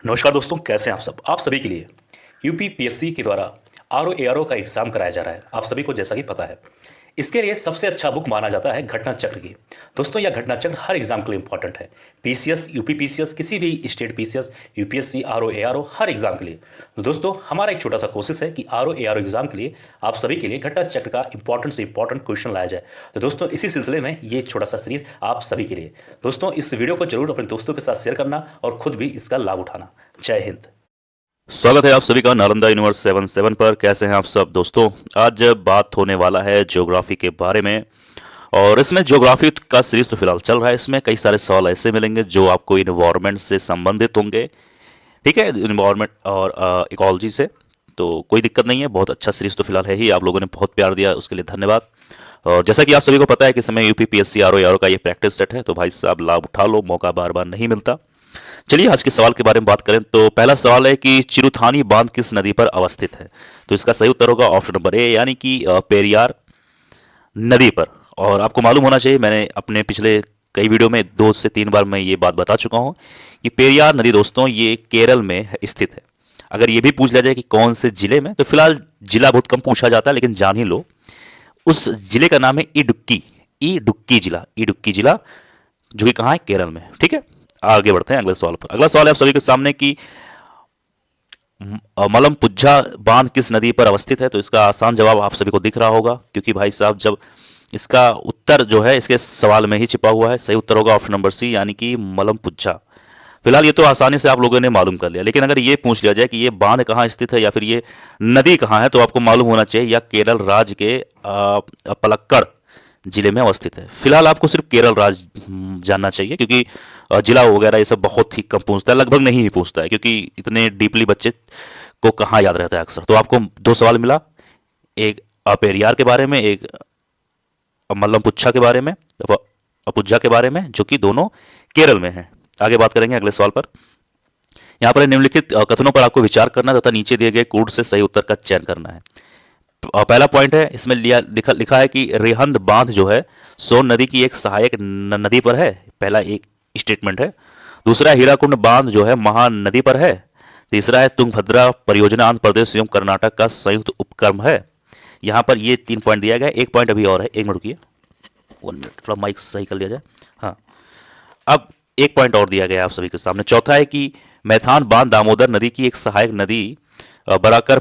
नमस्कार दोस्तों, कैसे हैं आप सब। आप सभी के लिए यूपीपीएससी के द्वारा आरओ एआरओ का एग्जाम कराया जा रहा है। आप सभी को जैसा कि पता है, इसके लिए सबसे अच्छा बुक माना जाता है घटना चक्र की। दोस्तों, यह घटना चक्र हर एग्जाम के लिए इंपॉर्टेंट है। पीसीएस, यूपीपीसीएस, किसी भी state PCS, UPSC, RO ARO, हर एग्जाम के लिए। तो दोस्तों, हमारा एक छोटा सा कोशिश है कि आरओ एआरओ एग्जाम के लिए आप सभी के लिए घटना चक्र का इंपॉर्टेंट से इंपॉर्टेंट क्वेश्चन लाया जाए। तो दोस्तों, इसी सिलसिले में ये छोटा सा सीरीज आप सभी के लिए। दोस्तों, इस वीडियो को जरूर अपने दोस्तों के साथ शेयर करना और खुद भी इसका लाभ उठाना। जय हिंद। स्वागत है आप सभी का नालंदा यूनिवर्स 77 पर। कैसे हैं आप सब दोस्तों। आज बात होने वाला है ज्योग्राफी के बारे में, और इसमें ज्योग्राफी का सीरीज तो फिलहाल चल रहा है। इसमें कई सारे सवाल ऐसे मिलेंगे जो आपको इन्वायरमेंट से संबंधित होंगे, ठीक है, इन्वायरमेंट और इकोलॉजी से। तो कोई दिक्कत नहीं है, बहुत अच्छा सीरीज तो फिलहाल है ही। आप लोगों ने बहुत प्यार दिया, उसके लिए धन्यवाद। और जैसा कि आप सभी को पता है कि समय यूपीपीएससी आरओ का ये प्रैक्टिस सेट है, तो भाई साहब लाभ उठा लो, मौका बार बार नहीं मिलता। चलिए आज के सवाल के बारे में बात करें तो पहला सवाल है कि चिरुथानी बांध किस नदी पर अवस्थित है। तो इसका सही उत्तर होगा ऑप्शन नंबर ए, यानी कि पेरियार नदी पर। और आपको मालूम होना चाहिए, मैंने अपने पिछले कई वीडियो में 2 से 3 बार मैं ये बात बता चुका हूँ कि पेरियार नदी दोस्तों ये केरल में स्थित है। अगर ये भी पूछ लिया जाए कि कौन से जिले में, तो फिलहाल जिला बहुत कम पूछा जाता है, लेकिन जान ही लो उस जिले का नाम है इडुक्की। इडुक्की जिला जो कि कहाँ है, केरल में। ठीक है, आगे बढ़ते हैं अगले सवाल पर। अगला सवाल है आप सभी के सामने कि मलमपुझा बांध किस नदी पर अवस्थित है। तो इसका आसान जवाब आप सभी को दिख रहा होगा, क्योंकि भाई साहब जब इसका उत्तर जो है इसके सवाल में ही छिपा हुआ है। सही उत्तर होगा ऑप्शन नंबर सी, यानी कि मलमपुझा। फिलहाल ये तो आसानी से आप लोगों ने मालूम कर लिया, लेकिन अगर ये पूछ लिया जाए कि ये बांध कहाँ स्थित है या फिर ये नदी कहाँ है, तो आपको मालूम होना चाहिए यह केरल राज्य के पलक्कड़ जिले में अवस्थित है। फिलहाल आपको सिर्फ केरल राज्य जानना चाहिए, क्योंकि जिला वगैरह ये सब बहुत ही कम पूछता है, लगभग नहीं ही पूछता है, क्योंकि इतने डीपली बच्चे को कहाँ याद रहता है अक्सर। तो आपको 2 सवाल मिला, एक पेरियार के बारे में, एक मल्लमपुच्छा के बारे में, अपुज्जा के बारे में, जो कि दोनों केरल में है। आगे बात करेंगे अगले सवाल पर। यहाँ पर निम्नलिखित कथनों पर आपको विचार करना तथा नीचे दिए गए कूट से सही उत्तर का चयन करना है। पहला पॉइंट है, इसमें लिखा है कि रेहंद बांध जो है सोन नदी की एक सहायक नदी पर है। पहला एक स्टेटमेंट है। दूसरा है हीराकुंड बांध जो है महानदी पर है। तीसरा है तुंगभद्रा परियोजना आंध्र प्रदेश एवं कर्नाटक का संयुक्त उपक्रम है। यहाँ पर ये 3 पॉइंट दिया गया है। एक पॉइंट अभी और है, 1 मिनट रुकिए, 1 मिनट, थोड़ा माइक सही कर लिया जाए। हाँ, अब एक पॉइंट और दिया गया है आप सभी के सामने। चौथा है कि मैथान बांध दामोदर नदी की एक सहायक नदी बराकर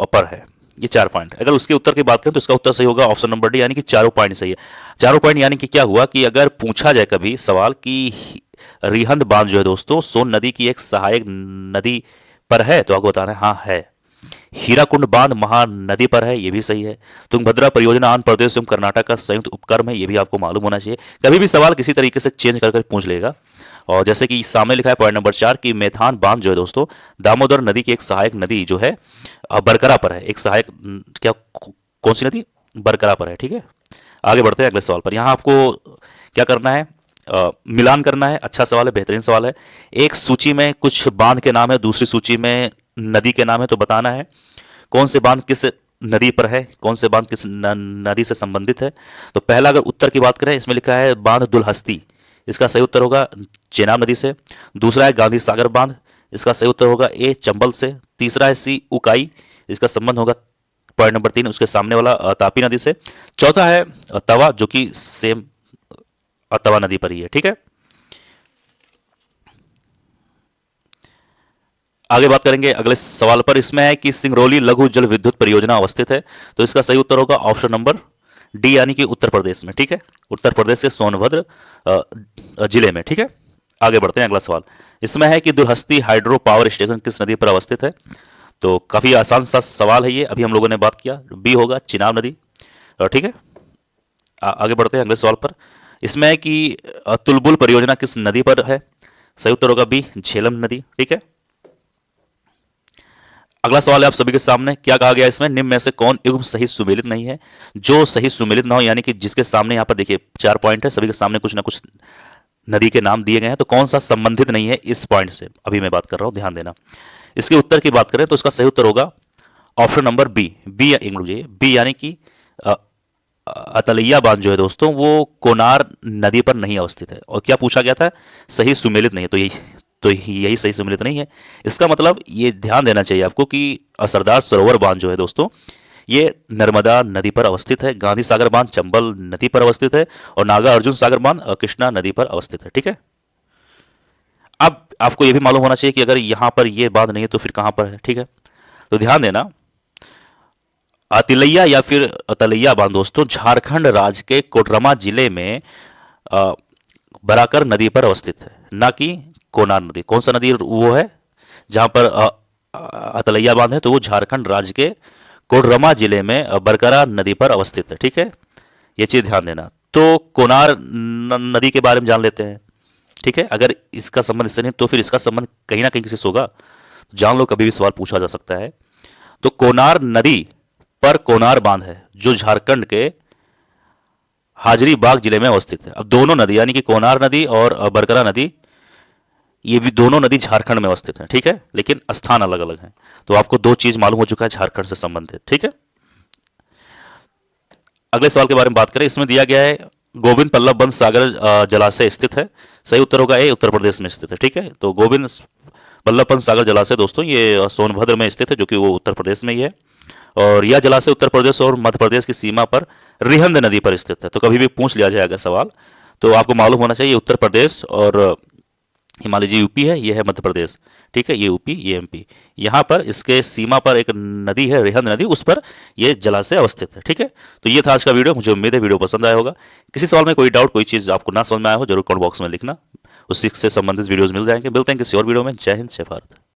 पर है। ये 4 पॉइंट। अगर उसके उत्तर की बात करें तो इसका उत्तर सही होगा ऑप्शन नंबर डी, यानी कि चारों पॉइंट सही है। चारों पॉइंट यानी कि क्या हुआ कि अगर पूछा जाए कभी सवाल कि रिहंद बांध जो है दोस्तों सोन नदी की एक सहायक नदी पर है, तो आपको बताना है हाँ है। हीराकुंड बांध महानदी पर है, ये भी सही है। तुंगभद्रा परियोजना आंध्र प्रदेश एवं कर्नाटक का संयुक्त उपक्रम है, ये भी आपको मालूम होना चाहिए। कभी भी सवाल किसी तरीके से चेंज कर पूछ लेगा। और जैसे कि सामने लिखा है पॉइंट नंबर 4 कि मैथान बांध जो है दोस्तों दामोदर नदी की एक सहायक नदी जो है बरकरा पर है। एक सहायक क्या, कौन सी नदी, बरकरा पर है। ठीक है, आगे बढ़ते हैं अगले सवाल पर। यहाँ आपको क्या करना है, मिलान करना है। अच्छा सवाल है, बेहतरीन सवाल है। एक सूची में कुछ बांध के नाम है, दूसरी सूची में नदी के नाम है, तो बताना है कौन से बांध किस नदी पर है, कौन से बांध किस नदी से संबंधित है। तो पहला अगर उत्तर की बात करें, इसमें लिखा है बांध दुलहस्ती, इसका सही उत्तर होगा चेनाब नदी से। दूसरा है गांधी सागर बांध, इसका सही उत्तर होगा ए चंबल से। तीसरा है सी उकाई, इसका संबंध होगा पॉइंट नंबर 3 उसके सामने वाला तापी नदी से। चौथा है तवा, जो कि सेम तवा नदी पर ही है। ठीक है, आगे बात करेंगे अगले सवाल पर। इसमें है कि सिंगरौली लघु जल विद्युत परियोजना अवस्थित है, तो इसका सही उत्तर होगा ऑप्शन नंबर डी, यानी कि उत्तर प्रदेश में। ठीक है, उत्तर प्रदेश के सोनभद्र जिले में। ठीक है, आगे बढ़ते हैं अगला सवाल। इसमें है कि दुलहस्ती हाइड्रो पावर स्टेशन किस नदी पर अवस्थित है। तो काफी आसान सा सवाल है ये, अभी हम लोगों ने बात किया, बी होगा चिनाब नदी। ठीक है, आगे बढ़ते हैं अगले सवाल पर। इसमें है कि तुलबुल परियोजना किस नदी पर है। सही उत्तर होगा बी, झेलम नदी। ठीक है, अगला सवाल है आप सभी के सामने। क्या कहा गया इसमें, निम्न में से कौन युग्म सही सुमेलित नहीं है। जो सही सुमेलित ना हो, यानी कि जिसके सामने यहाँ पर देखिए 4 पॉइंट है, सभी के सामने कुछ ना कुछ नदी के नाम दिए गए हैं, तो कौन सा संबंधित नहीं है इस पॉइंट से, अभी मैं बात कर रहा हूं, ध्यान देना। इसके उत्तर की बात करें तो इसका सही उत्तर होगा ऑप्शन नंबर बी। बी यानी कि अतलिया बांध जो है दोस्तों वो कोनार नदी पर नहीं अवस्थित है। और क्या पूछा गया था, सही सुमेलित नहीं है, तो यही तो यही सही सम्मिलित नहीं है। इसका मतलब ये ध्यान देना चाहिए आपको कि सरदार सरोवर बांध जो है दोस्तों, ये नर्मदा नदी पर अवस्थित है, गांधी सागर बांध चंबल नदी पर अवस्थित है, और नागा अर्जुन सागर बांध कृष्णा नदी पर अवस्थित है। ठीक है, अब आपको ये भी मालूम होना चाहिए कि अगर यहां पर ये बांध नहीं है तो फिर कहां पर है। ठीक है, तो ध्यान देना, तिलैया या फिर तलैया बांध दोस्तों झारखंड राज्य के कोडरमा जिले में अ, बराकर नदी पर अवस्थित है, ना कि कोनार नदी। कौन सा नदी वो है जहां पर अतलैया बांध है, तो वो झारखंड राज्य के कोडरमा जिले में बरकरा नदी पर अवस्थित है। ठीक है, ये चीज ध्यान देना। तो कोनार नदी के बारे में जान लेते हैं। ठीक है, अगर इसका संबंध इससे नहीं तो फिर इसका संबंध कहीं ना कहीं किसी से होगा, तो जान लो, कभी भी सवाल पूछा जा सकता है। तो कोनार नदी पर कोनार बांध है जो झारखंड के हाजरीबाग जिले में अवस्थित है। अब दोनों नदी यानी कि कोनार नदी और बरकरा नदी, ये भी दोनों नदी झारखंड में अवस्थित है। ठीक है, लेकिन स्थान अलग अलग है। तो आपको दो चीज मालूम हो चुका है झारखंड से संबंधित। ठीक है, अगले सवाल के बारे में बात करें। इसमें दिया गया है गोविंद बल्लभ पंत सागर जलाशय स्थित है। सही उत्तर होगा ए, उत्तर प्रदेश में स्थित है। ठीक है, तो गोविंद बल्लभ पंत सागर जलाशय दोस्तों ये सोनभद्र में स्थित है, जो कि वो उत्तर प्रदेश में ही है। और यह जलाशय उत्तर प्रदेश और मध्य प्रदेश की सीमा पर रिहंद नदी पर स्थित है। तो कभी भी पूछ लिया जाए अगर सवाल, तो आपको मालूम होना चाहिए उत्तर प्रदेश, और ये मान लीजिए यूपी है, ये है मध्य प्रदेश। ठीक है, ये यूपी, ये एमपी, यहाँ पर इसके सीमा पर एक नदी है रिहंद नदी, उस पर ये जलाशय अवस्थित है। ठीक है, तो ये था आज का वीडियो। मुझे उम्मीद है वीडियो पसंद आया होगा। किसी सवाल में कोई डाउट, कोई चीज़ आपको ना समझ में आया हो, जरूर कमेंट बॉक्स में लिखना, उसी से संबंधित वीडियोज मिल जाएंगे। मिलते हैं किसी और वीडियो में। जय हिंद, जय भारत।